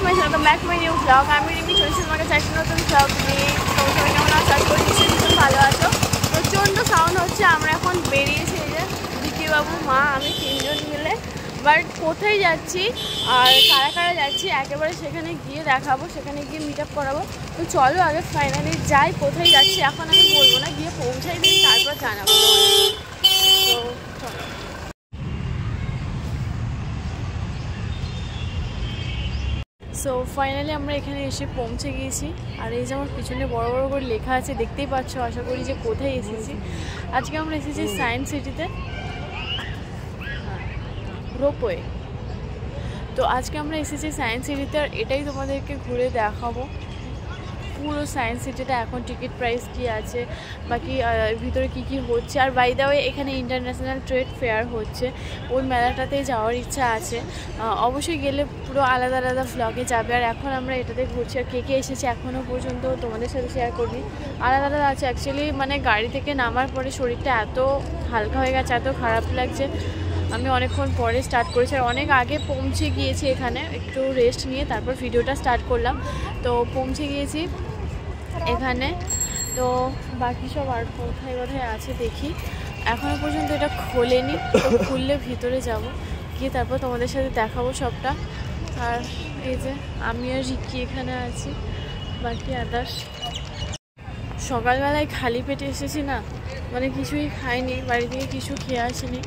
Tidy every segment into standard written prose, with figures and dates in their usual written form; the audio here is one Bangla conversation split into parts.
My channel, back my new blog. আমি রিমি চলছি তোমাকে চাইছি নতুন ব্লগ নিয়ে। তোমার সবাই কেমন আছো? আশা করি নিশ্চয়ই ভালো আছো। প্রচণ্ড সাউন্ড হচ্ছে। আমরা এখন বেরিয়েছি, এই যে দিদিবাবু, মা, আমি 3 জন মিলে। বাট কোথায় যাচ্ছি আর কারা কারা যাচ্ছি একেবারে সেখানে গিয়ে দেখাবো, সেখানে গিয়ে মিট আপ করাবো। তো চলো আগে ফাইনালি যাই। কোথায় যাচ্ছি এখন আমি বলবো না, গিয়ে পৌঁছাই দিই তারপর জানাবো। তো চলো। সো ফাইনালি আমরা এখানে এসে পৌঁছে গিয়েছি। আর এই যে আমার পিছনে বড় বড় করে লেখা আছে, দেখতেই পাচ্ছ আশা করি যে কোথায় এসেছি। আজকে আমরা এসেছি সায়েন্স সিটিতে, রোপওয়ে। তো আজকে আমরা এসেছি সায়েন্স সিটিতে, আর এটাই তোমাদেরকে ঘুরে দেখাবো পুরো সায়েন্স সিটিটা। এখন টিকিট প্রাইস কী আছে, বাকি ভিতরে কি কি হচ্ছে। আর বাই দ্য ওয়ে এখানে ইন্টারন্যাশনাল ট্রেড ফেয়ার হচ্ছে, ওই মেলাটাতে যাওয়ার ইচ্ছা আছে। অবশ্যই গেলে পুরো আলাদা আলাদা ভ্লগে যাবে। আর এখন আমরা এটাতে ঘুরছি। আর কে কে এসেছে এখনও পর্যন্ত তোমাদের সাথে শেয়ার করিনি। আলাদা আলাদা আছে। অ্যাকচুয়ালি মানে গাড়ি থেকে নামার পরে শরীরটা এত হালকা হয়ে গেছে, এত খারাপ লাগছে। আমি অনেকক্ষণ পরে স্টার্ট করেছি, আর অনেক আগে পৌঁছে গিয়েছি এখানে। একটু রেস্ট নিয়ে তারপর ভিডিওটা স্টার্ট করলাম। তো পৌঁছে গিয়েছি এখানে। তো বাকি সব আর কোথায় কোথায় আছে দেখি। এখনও পর্যন্ত এটা খোলেনি, তো খুললে ভিতরে যাব, গিয়ে তারপর তোমাদের সাথে দেখাবো সবটা। আর এই যে আমি আর রিকি এখানে আছি, বাকি আদার্স। সকালবেলায় খালি পেটে এসেছি না, মানে কিছুই খাইনি, বাড়ি থেকে কিছু খেয়ে আসিনি।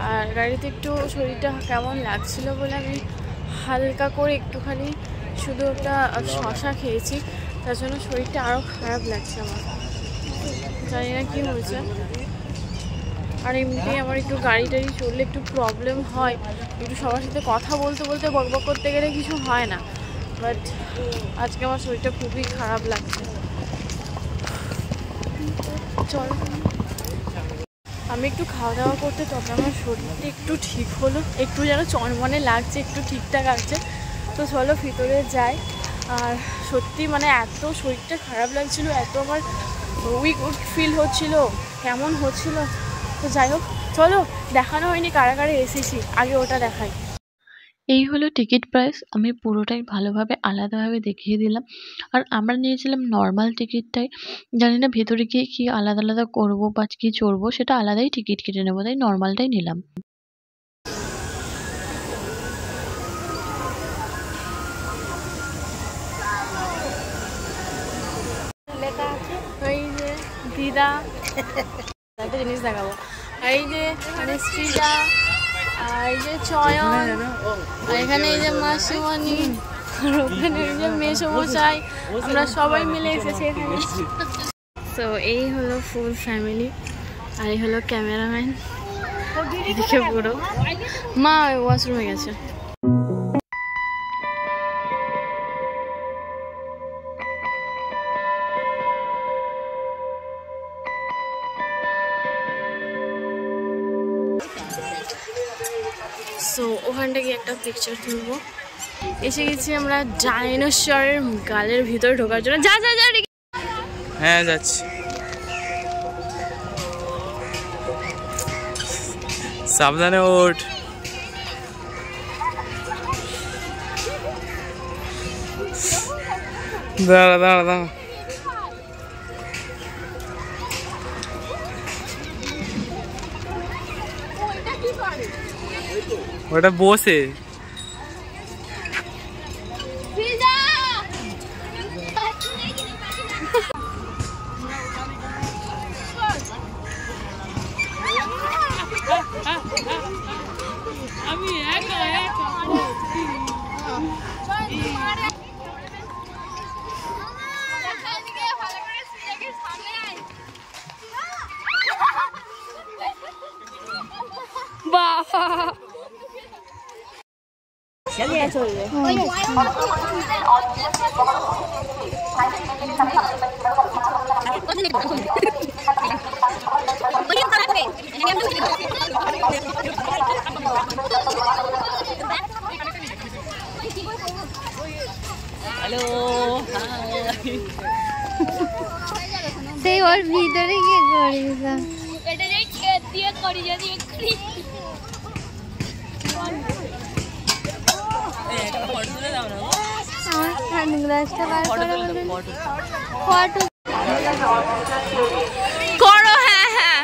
আর গাড়িতে একটু শরীরটা কেমন লাগছিল বলে আমি হালকা করে একটুখানি শুধু একটা শশা খেয়েছি, তার জন্য শরীরটা আরও খারাপ লাগছে আমার, জানি না কী হয়েছে। আর এমনিতেই আমার একটু গাড়ি টাড়ি চললে একটু প্রবলেম হয়, একটু সবার সাথে কথা বলতে বলতে বকবক করতে গেলে কিছু হয় না। বাট আজকে আমার শরীরটা খুবই খারাপ লাগছে। চল আমি একটু খাওয়া দাওয়া করতে, তবে আমার শরীরটা একটু ঠিক হলো, একটু যেন চনমনে লাগছে, একটু ঠিকঠাক আছে। তো চলো ভিতরে যাই। আর সত্যি মানে এত শরীরটা খারাপ লাগছিল, এত আমার উইক ফিল হচ্ছিল, কেমন হচ্ছিল। তো যাই হোক, চলো দেখানো হয়নি কারা কারা এসেছি, আগে ওটা দেখাই। এই হলো টিকিট প্রাইস, আমি পুরোটাই ভালোভাবে আলাদাভাবে দেখিয়ে দিলাম। আর আমরা নিয়েছিলাম নর্মাল টিকিটটাই, জানি না ভেতরে গিয়ে কি আলাদা আলাদা করবো বা কি চড়বো, সেটা আলাদাই টিকিট কেটে নেবো, তাই নর্মালটাই নিলাম। ওই যে দিদা, একটা জিনিস দেখাবো। আর এই যে মানে শ্রীজা, আর এই যে চয়ন, আর এখানে এই যে মাসিমণি, আর ওখানে এই যে মেসমশাই, আমরা সবাই মিলে এসেছি এখানে। তো এই হলো ফুল ফ্যামিলি, আর এই হলো ক্যামেরাম্যান, দেখে পুরো। মা ওয়াশরুমে গেছে। সো ওখানটা গিয়ে একটা পিকচার তুলবো। এসে গেছি আমরা ডাইনোসরের গালের ভিতরে ঢোকার জন্য। যা যা যা, হ্যাঁ যাচ্ছি, সাবধানে ওঠ। দাঁড়া দাঁড়া দাঁড়া, ওটা বসে। আমি একা একা বাবা চলবে। হ্যালো, সেই ওর ভিতরে কি করিস? এটা যে খেত দিয়ে করি, যদি একটু এটা ফটো তুলে দাও না। আমার সানগ্লাসটা বার করে বলুন ফটো করো। হ্যাঁ হ্যাঁ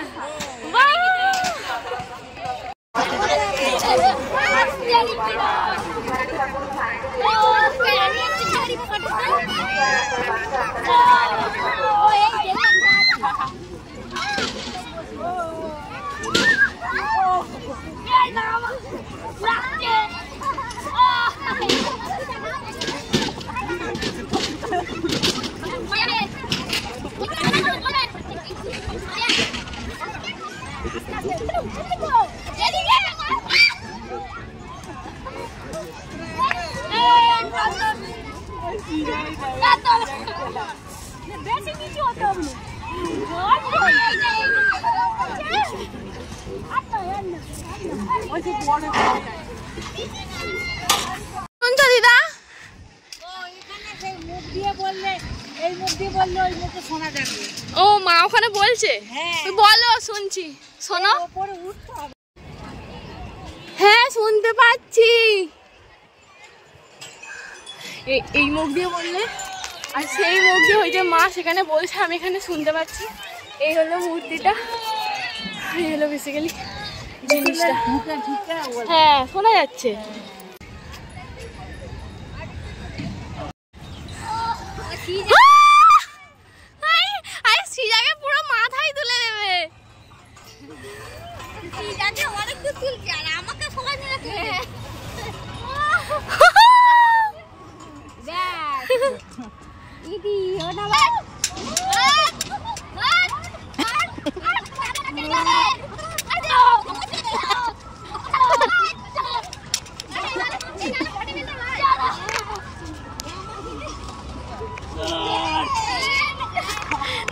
শুনছো দিদা? ও মা ওখানে বলছে, বলো শুনছি। শোনো, হ্যাঁ শুনতে পাচ্ছি। এই মুখ দিয়ে বললে আর সেই মুখ দিয়ে ওই যে মা সেখানে বলছে, আমি এখানে শুনতে পাচ্ছি। এই হলো মূর্তিটা, এই হলো বেসিক্যালি জিনিসটা। হ্যাঁ শোনা যাচ্ছে। শ্রীজাকে পুরো মাথায় তুলে দেবে।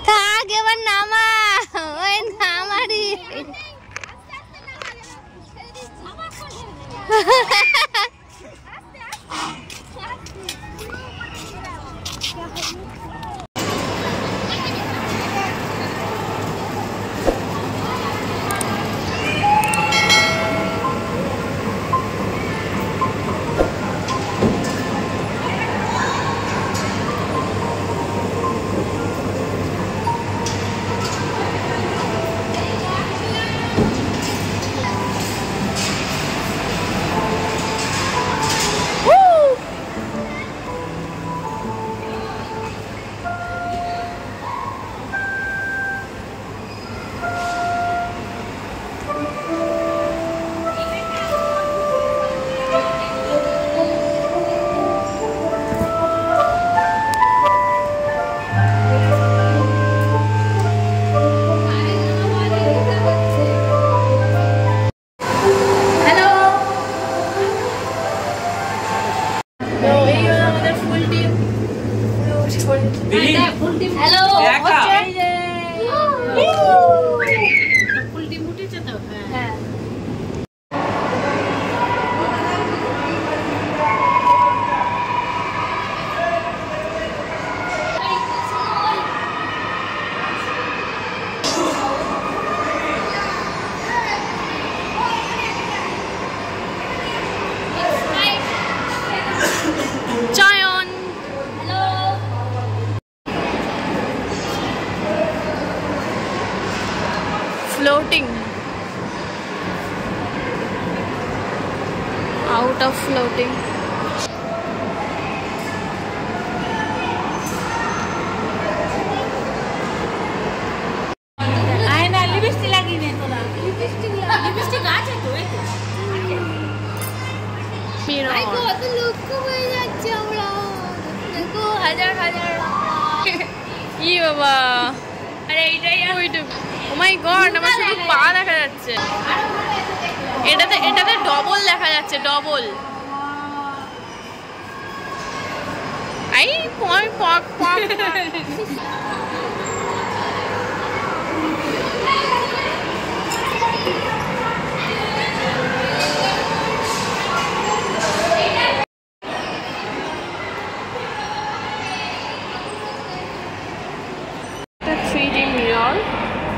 থাক এবার নামা, ওই নামারি। Floating out of floating. आयना लिपस्टिक लगी ने तोरा लिपस्टिक আছে তো এই आई को तो लोग को হয়ে যাচ্ছে আমরা দেখো হাজার হাজার ই বাবা আরে এইটাই ও মাই গড আমার শুধু পা দেখা যাচ্ছে। এটাতে ডবল দেখা যাচ্ছে, ডবল। আই পয় পক পক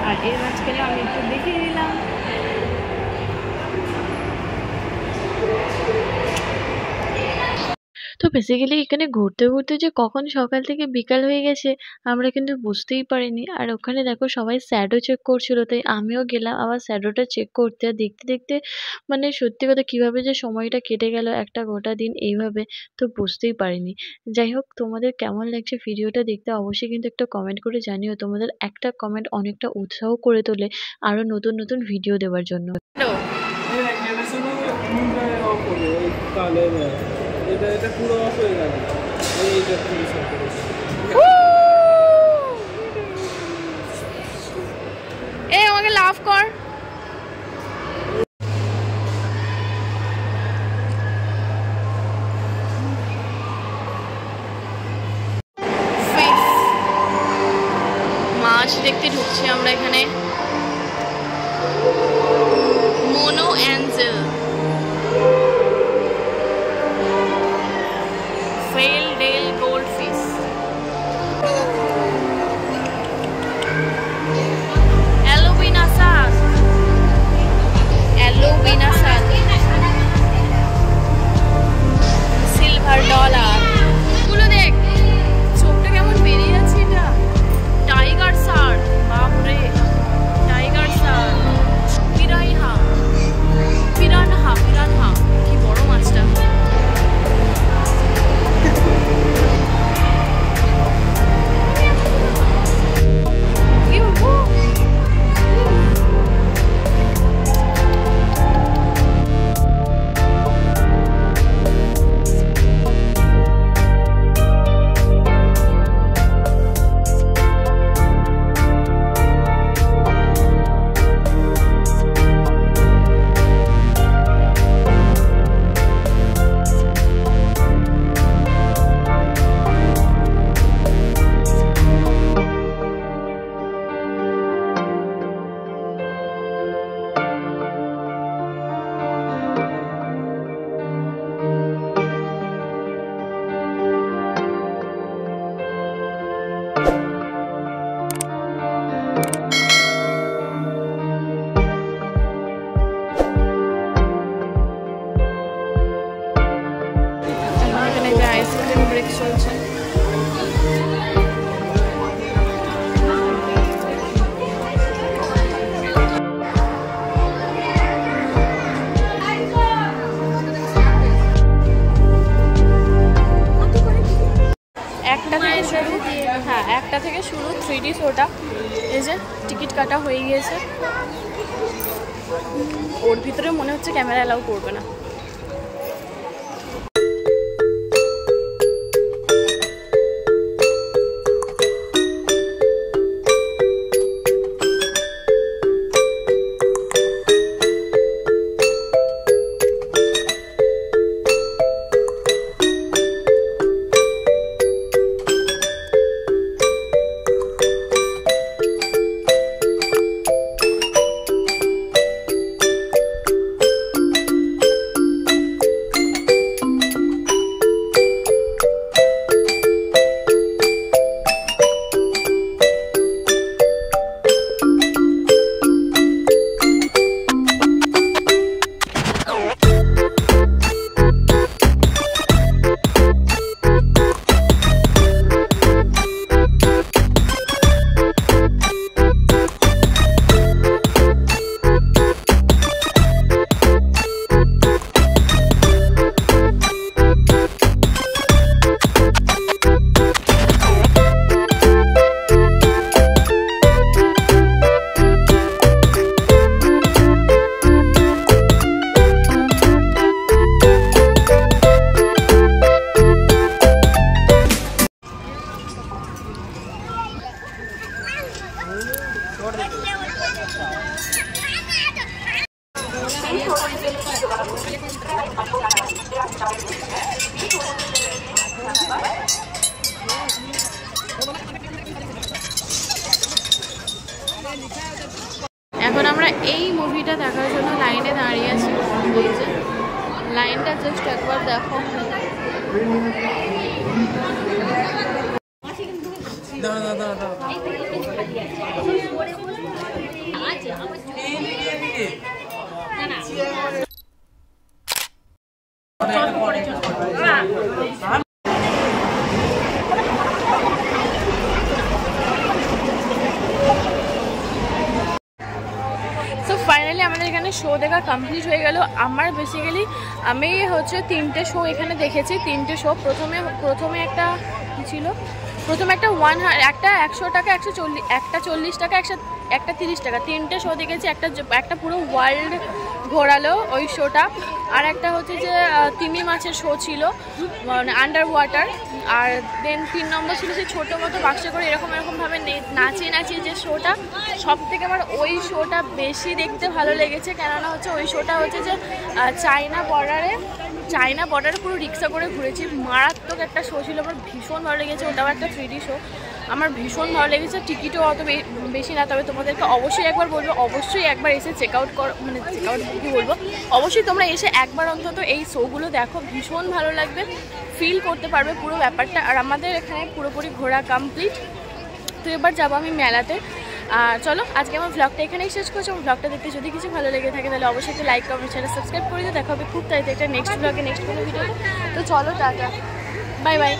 আর এর মাঝখানে আমি একটু দেখিয়ে দিলাম। তো বেসিক্যালি এখানে ঘুরতে ঘুরতে যে কখন সকাল থেকে বিকাল হয়ে গেছে আমরা কিন্তু বুঝতেই পারিনি। আর ওখানে দেখো সবাই শ্যাডো চেক করছিল, তাই আমিও গেলাম আবার শ্যাডোটা চেক করতে। আর দেখতে দেখতে মানে সত্যি কথা কিভাবে যে সময়টা কেটে গেল একটা গোটা দিন এইভাবে, তো বুঝতেই পারিনি। যাই হোক, তোমাদের কেমন লাগছে ভিডিওটা দেখতে অবশ্যই কিন্তু একটা কমেন্ট করে জানিও। তোমাদের একটা কমেন্ট অনেকটা উৎসাহ করে তোলে আরো নতুন নতুন ভিডিও দেওয়ার জন্য। এটা পুরো অফ হয়ে গেল। এই আমাকে লাভ কর। মাছ দেখতে ঢুকছি আমরা এখানে। মোনো অ্যাঞ্জেল, ফেল ডেল গোল্ডফিশ। অ্যালোবিনা শাক, অ্যালোবিনা শাক, সিলভার ডলার। গুলো দেখ, চোখটা কেমন বেরিয়ে যাচ্ছে। এটা টাইগার শার্ক, বাপরে tiger Shark. Piranha, piranha, piranha, কি বড় মাছটা। আইসক্রিম ব্রেক চলছে। একটা থেকে শুরু 3D শোটা। এই যে টিকিট কাটা হয়ে গিয়েছে। ওর ভিতরে মনে হচ্ছে ক্যামেরা অ্যালাউ করবে না। এখন আমরা এই মুভিটা দেখার জন্য লাইনে দাঁড়িয়ে আছি। এই যে লাইনটা জাস্ট একবার দেখো। শো দেখা কমপ্লিট হয়ে গেল। আমার বেসিক্যালি আমি হচ্ছে 3টে শো এখানে দেখেছি। 3টে শো প্রথমে একটা কী ছিল, প্রথমে একটা 100 টাকা, একটা 40 টাকা, একটা 30 টাকা, 3টে শো দেখেছি। একটা পুরো ওয়ার্ল্ড ঘোরালো ওই শোটা। আর একটা হচ্ছে যে তিমি মাছের শো ছিল, মানে আন্ডার ওয়াটার। আর দেন 3 নম্বর ছিল সেই ছোটো মতো বাক্সে করে এরকমভাবে নাচিয়ে যে শোটা। সব থেকে আমার ওই শোটা বেশি দেখতে ভালো লেগেছে, কেননা হচ্ছে ওই শোটা হচ্ছে যে চায়না বর্ডারে পুরো রিক্সা করে ঘুরেছি। মারাত্মক একটা শো ছিল, আমার ভীষণ ভালো লেগেছে। ওটাও একটা 3D শো, আমার ভীষণ ভালো লেগেছে। টিকিটও অত বেশি না, তবে তোমাদেরকে অবশ্যই একবার বলবো, অবশ্যই একবার এসে চেক আউট কী বলবো, অবশ্যই তোমরা এসে একবার অন্তত এই শোগুলো দেখো, ভীষণ ভালো লাগবে, ফিল করতে পারবে পুরো ব্যাপারটা। আর আমাদের এখানে পুরোপুরি ঘোরা কমপ্লিট। তো এবার যাবো আমি মেলাতে। আর চলো আজকে আমার ব্লগটা এখানেই শেষ করছি। আমার ব্লগটা দেখতে যদি কিছু ভালো লেগে থাকে তাহলে অবশ্যই একটা লাইক, কমেন্ট, চ্যানেল সাবস্ক্রাইব করে দিও। দেখা হবে খুব তাড়াতাড়ি একটা নেক্সট ব্লগে, নেক্সট কোনো ভিডিওতে। তো চলো টাটা, বাই বাই।